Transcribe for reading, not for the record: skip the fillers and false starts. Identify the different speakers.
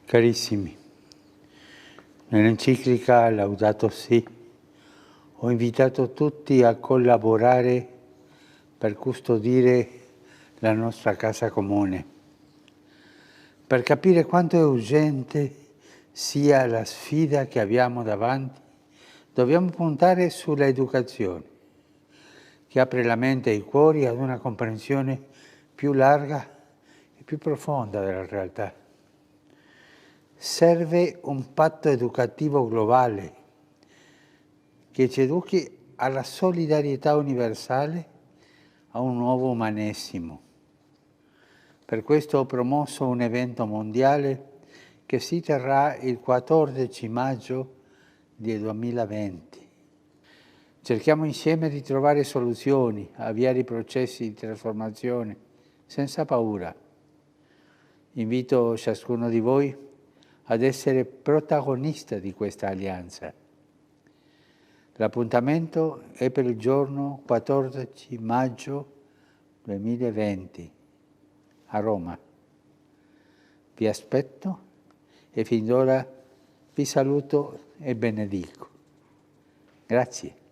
Speaker 1: Carissimi, nell'enciclica Laudato Si ho invitato tutti a collaborare per custodire la nostra casa comune, per capire quanto è urgente sia la sfida che abbiamo davanti. Dobbiamo puntare sulla educazione, che apre la mente e i cuori ad una comprensione più larga e più profonda della realtà. Serve un patto educativo globale che ci educhi alla solidarietà universale, a un nuovo umanesimo. Per questo ho promosso un evento mondiale che si terrà il 14 maggio del 2020. Cerchiamo insieme di trovare soluzioni, avviare i processi di trasformazione senza paura. Invito ciascuno di voi ad essere protagonista di questa alleanza. L'appuntamento è per il giorno 14 maggio 2020 a Roma. Vi aspetto e fin d'ora vi saluto e benedico. Grazie.